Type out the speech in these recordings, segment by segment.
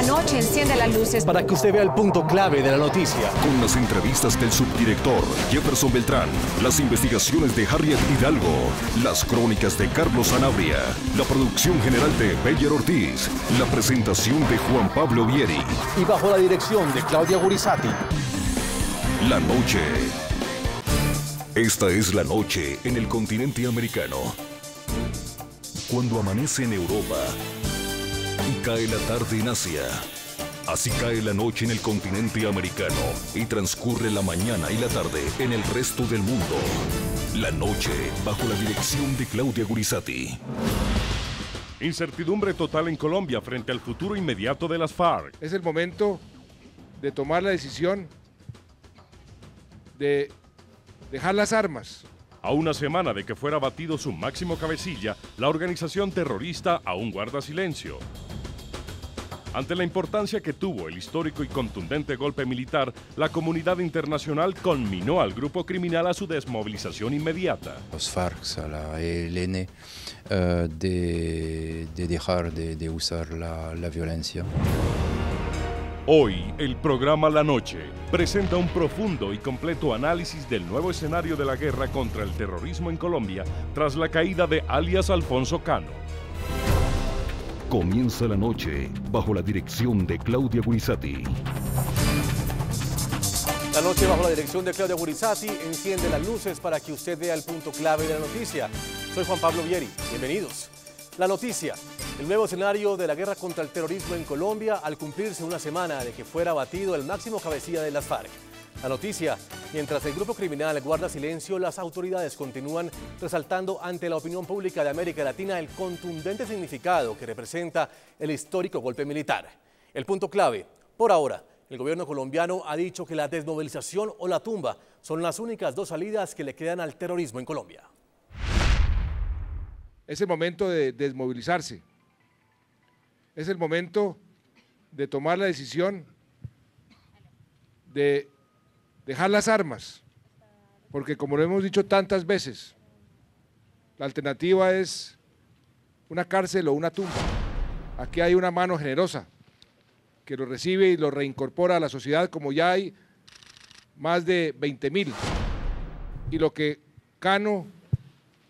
noche enciende las luces para que usted vea el punto clave de la noticia. Con las entrevistas del subdirector Jefferson Beltrán, las investigaciones de Harriet Hidalgo, las crónicas de Carlos Sanabria, la producción general de Beyer Ortiz, la presentación de Juan Pablo Vieri. Y bajo la dirección de Claudia Gurizati. La noche. Esta es la noche en el continente americano. Cuando amanece en Europa y cae la tarde en Asia, así cae la noche en el continente americano y transcurre la mañana y la tarde en el resto del mundo. La noche bajo la dirección de Claudia Gurizati. Incertidumbre total en Colombia frente al futuro inmediato de las FARC. Es el momento de tomar la decisión de dejar las armas. A una semana de que fuera batido su máximo cabecilla, la organización terrorista aún guarda silencio. Ante la importancia que tuvo el histórico y contundente golpe militar, la comunidad internacional conminó al grupo criminal a su desmovilización inmediata. Los FARC, a la ELN, de dejar de usar la violencia. Hoy, el programa La Noche presenta un profundo y completo análisis del nuevo escenario de la guerra contra el terrorismo en Colombia tras la caída de alias Alfonso Cano. Comienza la noche bajo la dirección de Claudia Gurizati. La noche bajo la dirección de Claudia Gurizati enciende las luces para que usted vea el punto clave de la noticia. Soy Juan Pablo Vieri, bienvenidos. La noticia, el nuevo escenario de la guerra contra el terrorismo en Colombia al cumplirse una semana de que fuera abatido el máximo cabecilla de las FARC. La noticia, mientras el grupo criminal guarda silencio, las autoridades continúan resaltando ante la opinión pública de América Latina el contundente significado que representa el histórico golpe militar. El punto clave, por ahora, el gobierno colombiano ha dicho que la desmovilización o la tumba son las únicas dos salidas que le quedan al terrorismo en Colombia. Es el momento de desmovilizarse. Es el momento de tomar la decisión de dejar las armas, porque como lo hemos dicho tantas veces, la alternativa es una cárcel o una tumba. Aquí hay una mano generosa que lo recibe y lo reincorpora a la sociedad, como ya hay más de 20.000. Y lo que Cano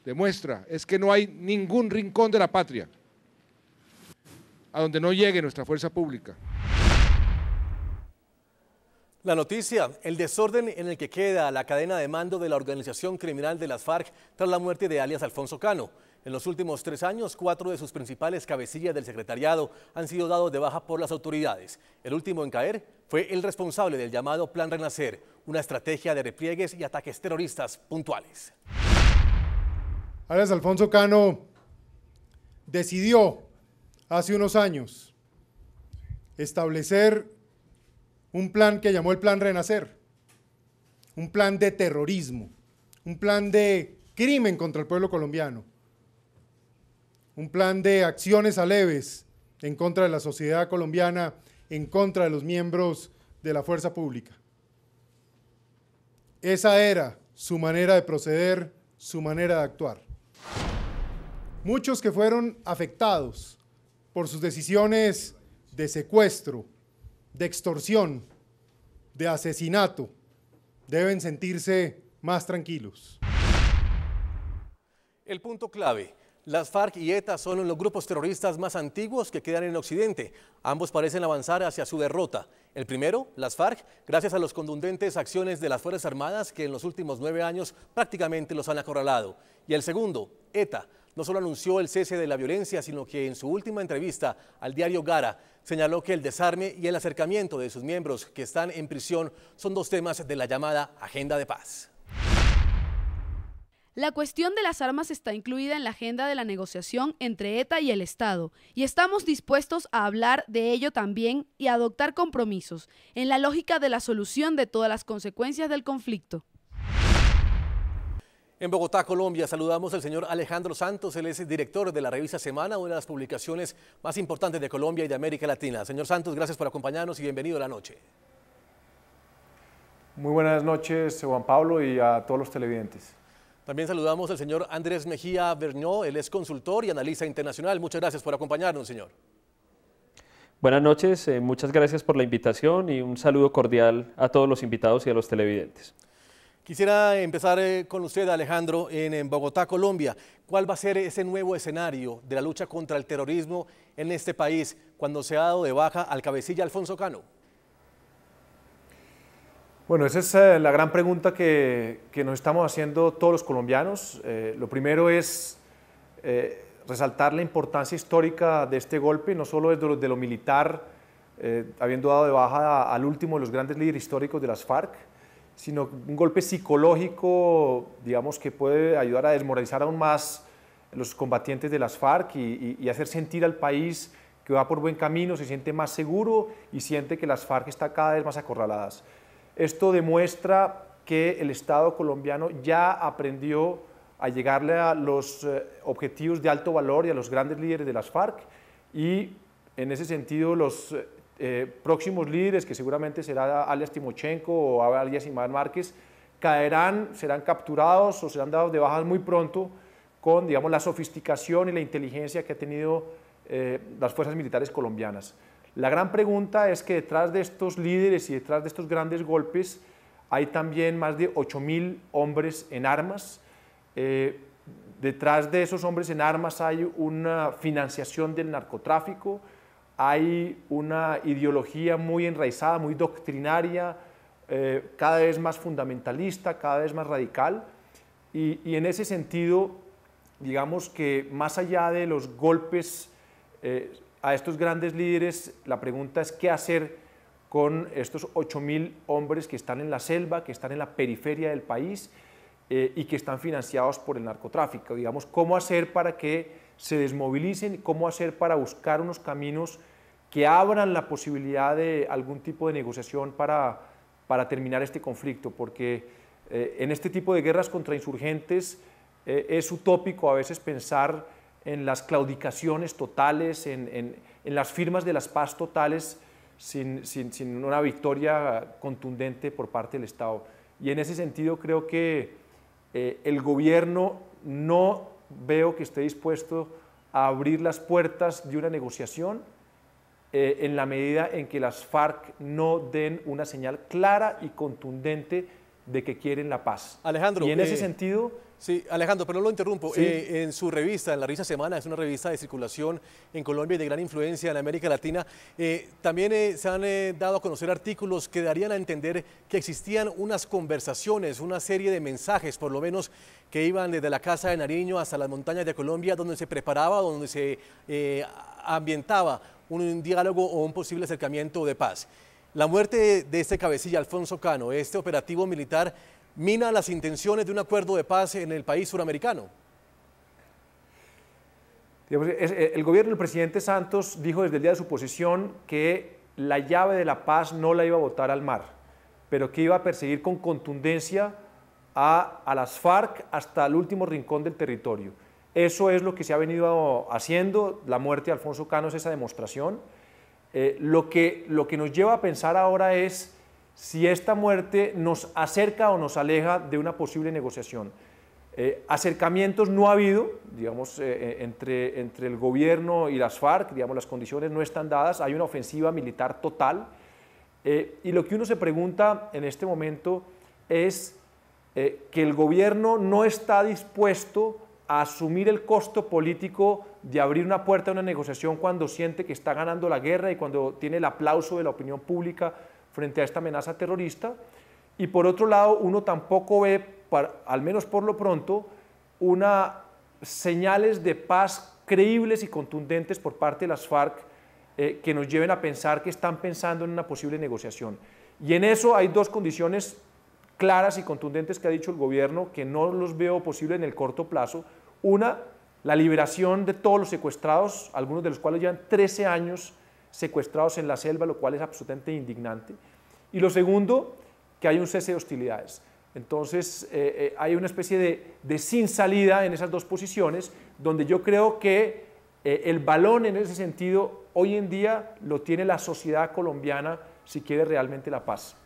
demuestra es que no hay ningún rincón de la patria a donde no llegue nuestra fuerza pública. La noticia, el desorden en el que queda la cadena de mando de la organización criminal de las FARC tras la muerte de alias Alfonso Cano. En los últimos 3 años, 4 de sus principales cabecillas del secretariado han sido dados de baja por las autoridades. El último en caer fue el responsable del llamado Plan Renacer, una estrategia de repliegues y ataques terroristas puntuales. Alias Alfonso Cano decidió hace unos años establecer un plan que llamó el Plan Renacer, un plan de terrorismo, un plan de crimen contra el pueblo colombiano, un plan de acciones aleves en contra de la sociedad colombiana, en contra de los miembros de la fuerza pública. Esa era su manera de proceder, su manera de actuar. Muchos que fueron afectados por sus decisiones de secuestro, de extorsión, de asesinato, deben sentirse más tranquilos. El punto clave, las FARC y ETA son los grupos terroristas más antiguos que quedan en Occidente. Ambos parecen avanzar hacia su derrota. El primero, las FARC, gracias a las contundentes acciones de las Fuerzas Armadas que en los últimos 9 años prácticamente los han acorralado. Y el segundo, ETA, no solo anunció el cese de la violencia, sino que en su última entrevista al diario Gara señaló que el desarme y el acercamiento de sus miembros que están en prisión son 2 temas de la llamada Agenda de Paz. La cuestión de las armas está incluida en la agenda de la negociación entre ETA y el Estado, y estamos dispuestos a hablar de ello también y a adoptar compromisos en la lógica de la solución de todas las consecuencias del conflicto. En Bogotá, Colombia, saludamos al señor Alejandro Santos, él es director de la revista Semana, una de las publicaciones más importantes de Colombia y de América Latina. Señor Santos, gracias por acompañarnos y bienvenido a la noche. Muy buenas noches, Juan Pablo, y a todos los televidentes. También saludamos al señor Andrés Mejía Verñó, él es consultor y analista internacional. Muchas gracias por acompañarnos, señor. Buenas noches, muchas gracias por la invitación y un saludo cordial a todos los invitados y a los televidentes. Quisiera empezar con usted, Alejandro, en Bogotá, Colombia. ¿Cuál va a ser ese nuevo escenario de la lucha contra el terrorismo en este país cuando se ha dado de baja al cabecilla Alfonso Cano? Bueno, esa es la gran pregunta que nos estamos haciendo todos los colombianos. Lo primero es resaltar la importancia histórica de este golpe, no solo de lo militar, habiendo dado de baja al último de los grandes líderes históricos de las FARC, sino un golpe psicológico, digamos, que puede ayudar a desmoralizar aún más los combatientes de las FARC y hacer sentir al país que va por buen camino, se siente más seguro y siente que las FARC están cada vez más acorraladas. Esto demuestra que el Estado colombiano ya aprendió a llegarle a los objetivos de alto valor y a los grandes líderes de las FARC, y en ese sentido los próximos líderes, que seguramente será alias Timochenko o alias Iván Márquez, caerán, serán capturados o serán dados de baja muy pronto con, digamos, la sofisticación y la inteligencia que ha tenido las fuerzas militares colombianas. La gran pregunta es que detrás de estos líderes y detrás de estos grandes golpes hay también más de 8.000 hombres en armas. Detrás de esos hombres en armas hay una financiación del narcotráfico, hay una ideología muy enraizada, muy doctrinaria, cada vez más fundamentalista, cada vez más radical, y en ese sentido, digamos que más allá de los golpes a estos grandes líderes, la pregunta es qué hacer con estos 8.000 hombres que están en la selva, que están en la periferia del país, y que están financiados por el narcotráfico. Digamos, cómo hacer para que se desmovilicen, cómo hacer para buscar unos caminos que abran la posibilidad de algún tipo de negociación para terminar este conflicto, porque en este tipo de guerras contra insurgentes es utópico a veces pensar en las claudicaciones totales, en las firmas de las paz totales sin una victoria contundente por parte del Estado. Y en ese sentido creo que el gobierno no veo que esté dispuesto a abrir las puertas de una negociación en la medida en que las FARC no den una señal clara y contundente de que quieren la paz. Alejandro, y en ese sentido... Sí, Alejandro, pero no lo interrumpo. Sí. En su revista, en la revista Semana, es una revista de circulación en Colombia y de gran influencia en América Latina, también se han dado a conocer artículos que darían a entender que existían unas conversaciones, una serie de mensajes, por lo menos, que iban desde la Casa de Nariño hasta las montañas de Colombia, donde se preparaba, donde se ambientaba un diálogo o un posible acercamiento de paz. La muerte de este cabecilla, Alfonso Cano, este operativo militar, mina las intenciones de un acuerdo de paz en el país suramericano. El gobierno del presidente Santos dijo desde el día de su posesión que la llave de la paz no la iba a botar al mar, pero que iba a perseguir con contundencia a las FARC hasta el último rincón del territorio. Eso es lo que se ha venido haciendo. La muerte de Alfonso Cano es esa demostración. Lo que nos lleva a pensar ahora es si esta muerte nos acerca o nos aleja de una posible negociación. Acercamientos no ha habido, digamos, entre el gobierno y las FARC, digamos, las condiciones no están dadas, hay una ofensiva militar total, y lo que uno se pregunta en este momento es que el gobierno no está dispuesto a asumir el costo político de abrir una puerta a una negociación cuando siente que está ganando la guerra y cuando tiene el aplauso de la opinión pública frente a esta amenaza terrorista. Y por otro lado, uno tampoco ve, al menos por lo pronto, señales de paz creíbles y contundentes por parte de las FARC que nos lleven a pensar que están pensando en una posible negociación. Y en eso hay dos condiciones claras y contundentes que ha dicho el gobierno que no los veo posible en el corto plazo. Una, la liberación de todos los secuestrados, algunos de los cuales llevan 13 años secuestrados en la selva, lo cual es absolutamente indignante. Y lo segundo, que hay un cese de hostilidades. Entonces, hay una especie de sin salida en esas dos posiciones, donde yo creo que el balón en ese sentido hoy en día lo tiene la sociedad colombiana si quiere realmente la paz.